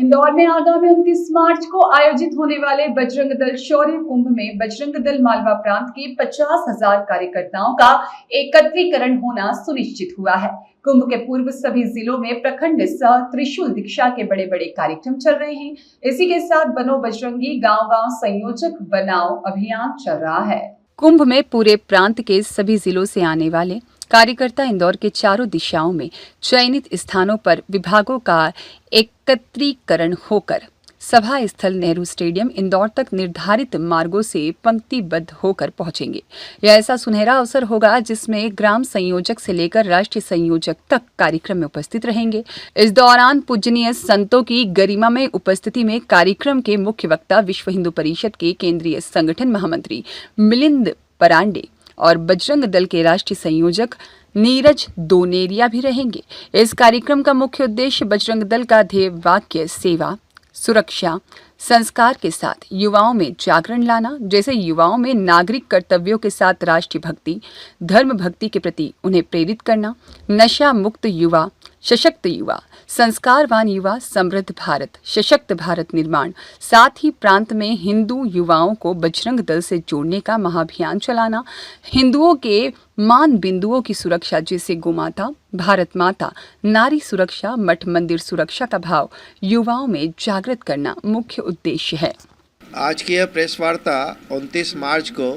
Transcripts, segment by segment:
इंदौर में आगामी 29 मार्च को आयोजित होने वाले बजरंग दल शौर्य कुंभ में बजरंग दल मालवा प्रांत के 50,000 कार्यकर्ताओं का एकत्रीकरण होना सुनिश्चित हुआ है। कुंभ के पूर्व सभी जिलों में प्रखंड सह त्रिशूल दीक्षा के बड़े बड़े कार्यक्रम चल रहे हैं। इसी के साथ बनो बजरंगी गांव-गांव संयोजक बनाओ अभियान चल रहा है। कुंभ में पूरे प्रांत के सभी जिलों से आने वाले कार्यकर्ता इंदौर के चारों दिशाओं में चयनित स्थानों पर विभागों का एकत्रीकरण होकर सभा स्थल नेहरू स्टेडियम इंदौर तक निर्धारित मार्गों से पंक्तिबद्ध होकर पहुंचेंगे। यह ऐसा सुनहरा अवसर होगा जिसमें ग्राम संयोजक से लेकर राष्ट्रीय संयोजक तक कार्यक्रम में उपस्थित रहेंगे। इस दौरान पूजनीय संतों की गरिमामय उपस्थिति में कार्यक्रम के मुख्य वक्ता विश्व हिंदू परिषद के केंद्रीय संगठन महामंत्री मिलिंद परांडे और बजरंग दल के राष्ट्रीय संयोजक नीरज दोनेरिया भी रहेंगे। इस कार्यक्रम का मुख्य उद्देश्य बजरंग दल का ध्येय वाक्य सेवा, सुरक्षा, संस्कार के साथ युवाओं में जागरण लाना, जैसे युवाओं में नागरिक कर्तव्यों के साथ राष्ट्रीय भक्ति, धर्म भक्ति के प्रति उन्हें प्रेरित करना, नशा मुक्त युवा, सशक्त युवा, संस्कारवान युवा, समृद्ध भारत, सशक्त भारत निर्माण, साथ ही प्रांत में हिंदू युवाओं को बजरंग दल से जोड़ने का महाअभियान चलाना, हिंदुओं के मान बिंदुओं की सुरक्षा जैसे गोमाता, भारत माता, नारी सुरक्षा, मठ मंदिर सुरक्षा का भाव युवाओं में जागृत करना मुख्य उद्देश्य है। आज की यह प्रेस वार्ता 29 मार्च को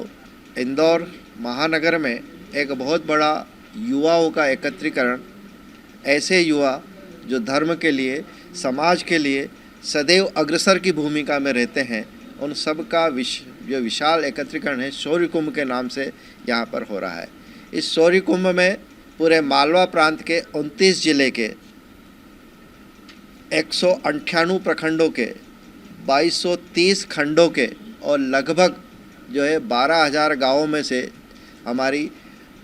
इंदौर महानगर में एक बहुत बड़ा युवाओं का एकत्रीकरण, ऐसे युवा जो धर्म के लिए, समाज के लिए सदैव अग्रसर की भूमिका में रहते हैं, उन सब का जो विशाल एकत्रीकरण है शौर्य कुंभ के नाम से यहाँ पर हो रहा है। इस शौर्य कुंभ में पूरे मालवा प्रांत के 29 जिले के 198 प्रखंडों के 2230 खंडों के और लगभग जो है 12,000 गाँवों में से हमारी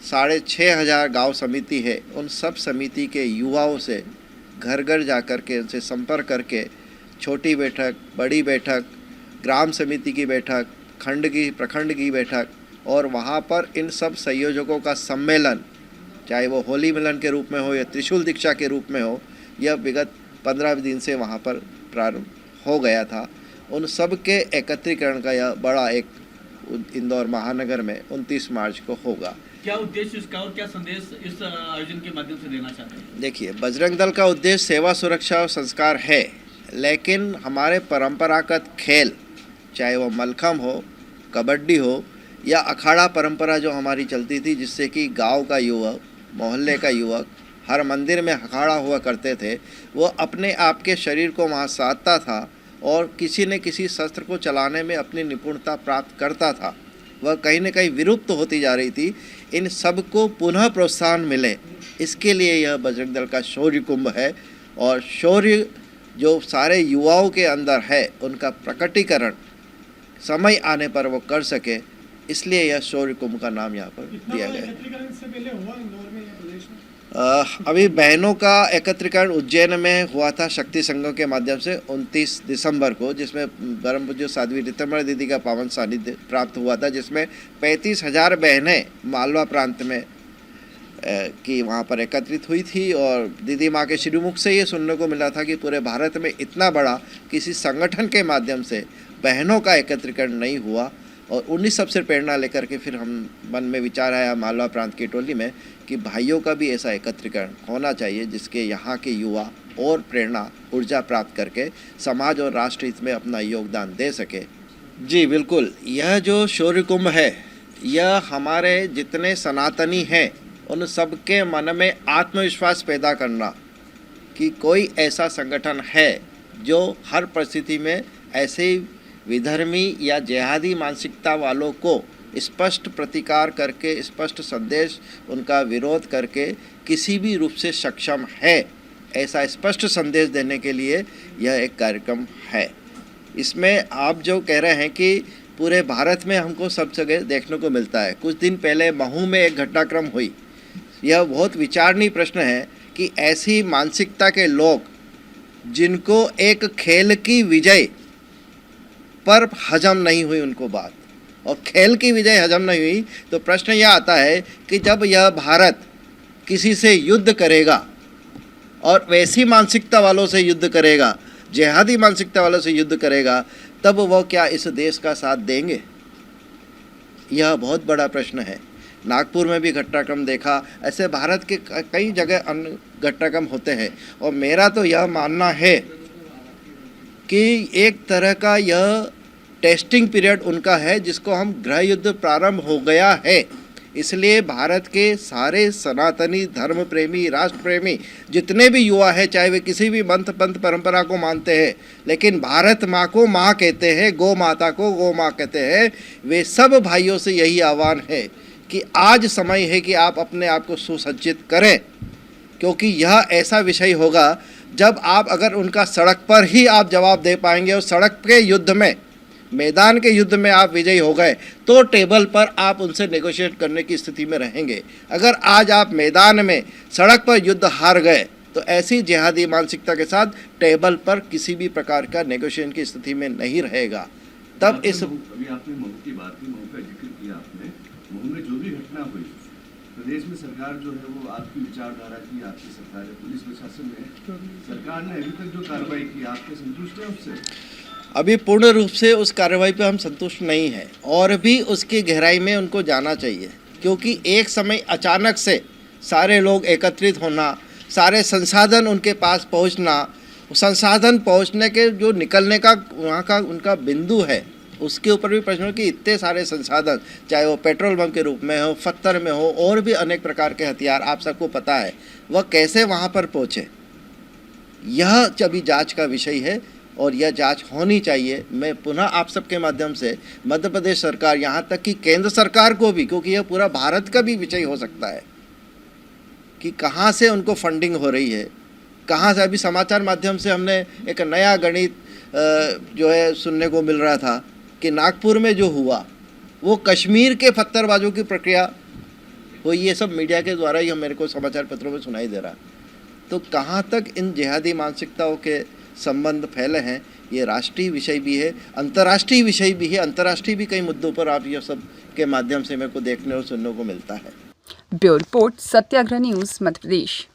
6,500 गांव समिति है, उन सब समिति के युवाओं से घर घर जा कर के उनसे संपर्क करके छोटी बैठक, बड़ी बैठक, ग्राम समिति की बैठक, खंड की, प्रखंड की बैठक और वहाँ पर इन सब संयोजकों का सम्मेलन, चाहे वो होली मिलन के रूप में हो या त्रिशूल दीक्षा के रूप में हो, यह विगत 15 दिन से वहाँ पर प्रारंभ हो गया था। उन सब के एकत्रीकरण का यह बड़ा एक इंदौर महानगर में 29 मार्च को होगा। क्या उद्देश्य इसका और क्या संदेश इस आयोजन के माध्यम से देना चाहते हैं? देखिए, बजरंग दल का उद्देश्य सेवा, सुरक्षा और संस्कार है, लेकिन हमारे परंपरागत खेल, चाहे वो मलखम हो, कबड्डी हो या अखाड़ा परंपरा जो हमारी चलती थी, जिससे कि गांव का युवक, मोहल्ले का युवक हर मंदिर में अखाड़ा हुआ करते थे, वो अपने आप के शरीर को वहाँ साधता था और किसी न किसी शस्त्र को चलाने में अपनी निपुणता प्राप्त करता था। वह कहीं न कहीं विलुप्त होती जा रही थी। इन सब को पुनः प्रोत्साहन मिले, इसके लिए यह बजरंग दल का शौर्य कुंभ है और शौर्य जो सारे युवाओं के अंदर है उनका प्रकटीकरण समय आने पर वो कर सके, इसलिए यह शौर्य कुंभ का नाम यहाँ पर दिया गया है। अभी बहनों का एकत्रीकरण उज्जैन में हुआ था शक्ति संघों के माध्यम से 29 दिसंबर को, जिसमें परम पूज्य साध्वी ऋतुमणि दीदी का पावन सानिध्य प्राप्त हुआ था, जिसमें 35,000 बहनें मालवा प्रांत में की वहाँ पर एकत्रित हुई थी। और दीदी माँ के श्रीमुख से ये सुनने को मिला था कि पूरे भारत में इतना बड़ा किसी संगठन के माध्यम से बहनों का एकत्रीकरण नहीं हुआ। और उन्हीं सबसे प्रेरणा लेकर के फिर हम मन में विचार आया मालवा प्रांत की टोली में कि भाइयों का भी ऐसा एकत्रीकरण होना चाहिए, जिसके यहाँ के युवा और प्रेरणा, ऊर्जा प्राप्त करके समाज और राष्ट्र हित में अपना योगदान दे सके। जी बिल्कुल, यह जो शौर्य कुंभ है, यह हमारे जितने सनातनी हैं उन सबके मन में आत्मविश्वास पैदा करना कि कोई ऐसा संगठन है जो हर परिस्थिति में ऐसे विधर्मी या जिहादी मानसिकता वालों को स्पष्ट प्रतिकार करके, स्पष्ट संदेश उनका विरोध करके किसी भी रूप से सक्षम है, ऐसा स्पष्ट संदेश देने के लिए यह एक कार्यक्रम है। इसमें आप जो कह रहे हैं कि पूरे भारत में हमको सब जगह देखने को मिलता है। कुछ दिन पहले महू में एक घटनाक्रम हुई। यह बहुत विचारणीय प्रश्न है कि ऐसी मानसिकता के लोग जिनको एक खेल की विजय पर हजम नहीं हुई उनको बात, और खेल की विजय हजम नहीं हुई, तो प्रश्न यह आता है कि जब यह भारत किसी से युद्ध करेगा और वैसी मानसिकता वालों से युद्ध करेगा जिहादी मानसिकता वालों से युद्ध करेगा, तब वो क्या इस देश का साथ देंगे? यह बहुत बड़ा प्रश्न है। नागपुर में भी घटनाक्रम देखा, ऐसे भारत के कई जगह अन्य घटनाक्रम होते हैं। और मेरा तो यह मानना है कि एक तरह का यह टेस्टिंग पीरियड उनका है, जिसको हम गृह युद्ध प्रारंभ हो गया है। इसलिए भारत के सारे सनातनी धर्म प्रेमी, राष्ट्र प्रेमी जितने भी युवा हैं, चाहे वे किसी भी मंत्र पंथ परंपरा को मानते हैं, लेकिन भारत माँ को माँ कहते हैं, गौ माता को गौ माँ कहते हैं, वे सब भाइयों से यही आह्वान है कि आज समय है कि आप अपने आप को सुसज्जित करें, क्योंकि यह ऐसा विषय होगा जब आप अगर उनका सड़क पर ही आप जवाब दे पाएंगे और सड़क के युद्ध में, मैदान के युद्ध में आप विजयी हो गए, तो टेबल पर आप उनसे नेगोशिएट करने की स्थिति में रहेंगे। अगर आज आप मैदान में सड़क पर युद्ध हार गए, तो ऐसी जिहादी मानसिकता के साथ टेबल पर किसी भी प्रकार का नेगोशिएशन की स्थिति में नहीं रहेगा। तब इस अभी आपने महू की बात की, महू का जिक्र किया आपने। महू में जो भी घटना हुई, प्रदेश में सरकार जो है वो आपकी विचारधारा की, आपकी सरकार है, पुलिस प्रशासन है, सरकार ने अभी तक जो कार्रवाई की, आपके संतुष्ट हैं उससे? अभी पूर्ण रूप से उस कार्रवाई पर हम संतुष्ट नहीं हैं, और भी उसकी गहराई में उनको जाना चाहिए, क्योंकि एक समय अचानक से सारे लोग एकत्रित होना, सारे संसाधन उनके पास पहुंचना, संसाधन पहुंचने के जो निकलने का वहाँ का उनका बिंदु है, उसके ऊपर भी प्रश्न हो कि इतने सारे संसाधन, चाहे वो पेट्रोल बम के रूप में हो, पत्थर में हो, और भी अनेक प्रकार के हथियार आप सबको पता है, वह कैसे वहाँ पर पहुँचे। यह अभी जांच का विषय है और यह जांच होनी चाहिए। मैं पुनः आप सबके माध्यम से मध्य प्रदेश सरकार, यहाँ तक कि केंद्र सरकार को भी, क्योंकि यह पूरा भारत का भी विषय हो सकता है कि कहाँ से उनको फंडिंग हो रही है, कहाँ से। अभी समाचार माध्यम से हमने एक नया गणित जो है सुनने को मिल रहा था कि नागपुर में जो हुआ वो कश्मीर के पत्थरबाजों की प्रक्रिया हुई। ये सब मीडिया के द्वारा ही मेरे को समाचार पत्रों में सुनाई दे रहा। तो कहाँ तक इन जिहादी मानसिकताओं के संबंध फैले हैं, ये राष्ट्रीय विषय भी है, अंतर्राष्ट्रीय विषय भी है। अंतर्राष्ट्रीय भी कई मुद्दों पर आप ये सब के माध्यम से मेरे को देखने और सुनने को मिलता है। ब्यूरो रिपोर्ट, सत्याग्रह न्यूज़, मध्य प्रदेश।